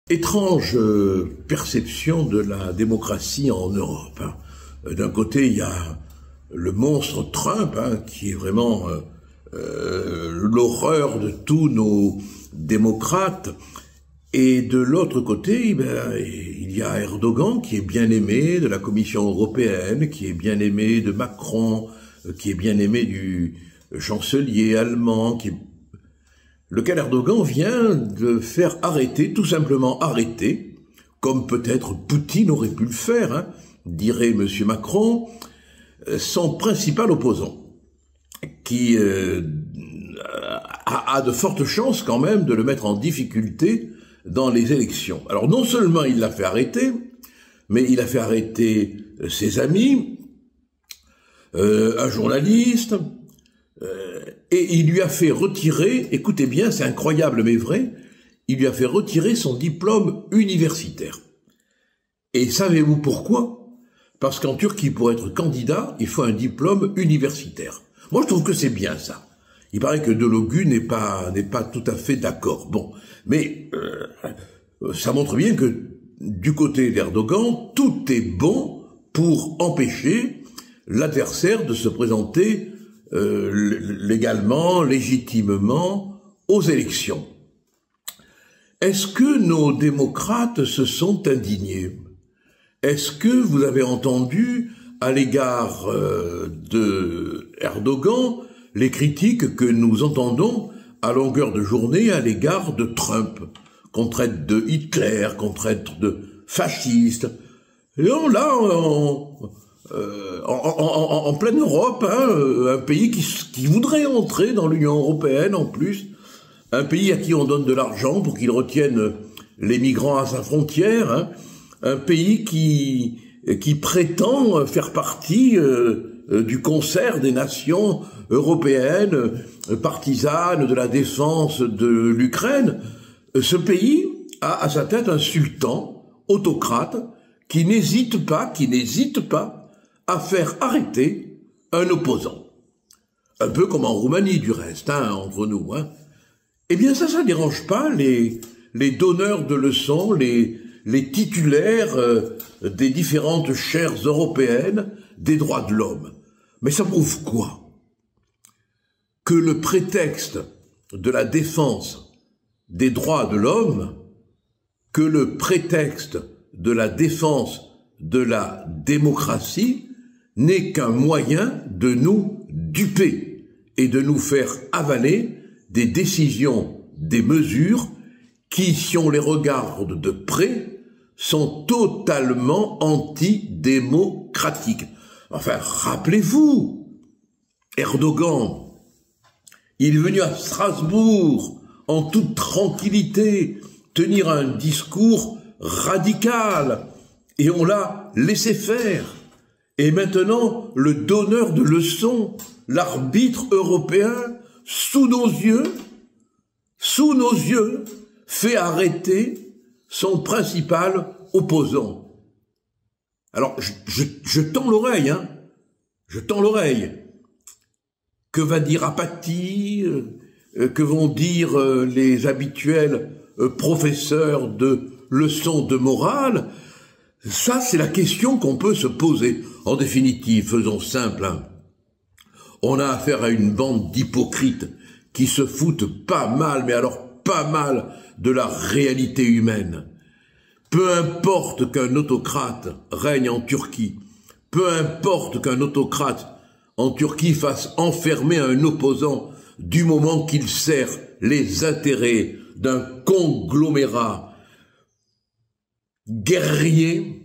Étrange perception de la démocratie en Europe. D'un côté, il y a le monstre Trump, qui est vraiment l'horreur de tous nos démocrates. Et de l'autre côté, il y a Erdogan, qui est bien aimé de la Commission européenne, qui est bien aimé de Macron, qui est bien aimé du chancelier allemand, lequel Erdogan vient de faire arrêter, tout simplement arrêter, comme peut-être Poutine aurait pu le faire, dirait M. Macron, son principal opposant, qui a de fortes chances quand même de le mettre en difficulté dans les élections. Alors non seulement il l'a fait arrêter, mais il a fait arrêter ses amis, un journaliste, et il lui a fait retirer, écoutez bien, c'est incroyable mais vrai, il lui a fait retirer son diplôme universitaire. Et savez-vous pourquoi? Parce qu'en Turquie, pour être candidat, il faut un diplôme universitaire. Moi, je trouve que c'est bien ça. Il paraît que Delogu n'est pas tout à fait d'accord. Bon, mais ça montre bien que du côté d'Erdogan, tout est bon pour empêcher l'adversaire de se présenter légalement, légitimement aux élections. Est-ce que nos démocrates se sont indignés? Est-ce que vous avez entendu à l'égard de Erdogan les critiques que nous entendons à longueur de journée à l'égard de Trump, qu'on traite de Hitler, qu'on traite de fasciste? Et là, en pleine Europe, un pays qui voudrait entrer dans l'Union européenne en plus, un pays à qui on donne de l'argent pour qu'il retienne les migrants à sa frontière, un pays qui prétend faire partie du concert des nations européennes partisanes de la défense de l'Ukraine. Ce pays a à sa tête un sultan autocrate qui n'hésite pas à faire arrêter un opposant. Un peu comme en Roumanie, du reste, entre nous. Eh bien, ça ne dérange pas les donneurs de leçons, les titulaires des différentes chaires européennes des droits de l'homme. Mais ça prouve quoi? Que le prétexte de la défense des droits de l'homme, que le prétexte de la défense de la démocratie n'est qu'un moyen de nous duper et de nous faire avaler des décisions, des mesures qui, si on les regarde de près, sont totalement antidémocratiques. Enfin, rappelez-vous, Erdogan, il est venu à Strasbourg en toute tranquillité tenir un discours radical et on l'a laissé faire. Et maintenant, le donneur de leçons, l'arbitre européen, sous nos yeux, fait arrêter son principal opposant. Alors, je tends l'oreille, je tends l'oreille. Que va dire Apathy? Que vont dire les habituels professeurs de leçons de morale? Ça, c'est la question qu'on peut se poser. En définitive, faisons simple, on a affaire à une bande d'hypocrites qui se foutent pas mal, mais alors pas mal, de la réalité humaine. Peu importe qu'un autocrate règne en Turquie, peu importe qu'un autocrate en Turquie fasse enfermer un opposant du moment qu'il sert les intérêts d'un conglomérat guerrier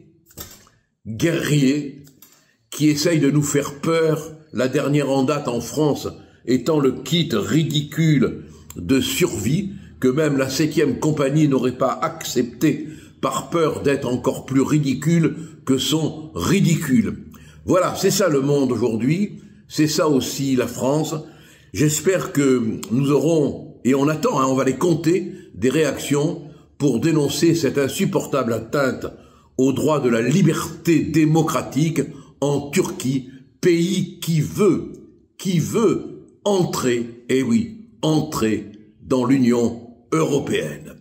qui essaye de nous faire peur, la dernière en date en France étant le kit ridicule de survie que même la 7e compagnie n'aurait pas accepté par peur d'être encore plus ridicule que son ridicule. Voilà, c'est ça le monde aujourd'hui, c'est ça aussi la France. J'espère que nous aurons, et on attend, on va les compter, des réactions pour dénoncer cette insupportable atteinte au droit de la liberté démocratique en Turquie, pays qui veut entrer, eh oui, entrer dans l'Union européenne.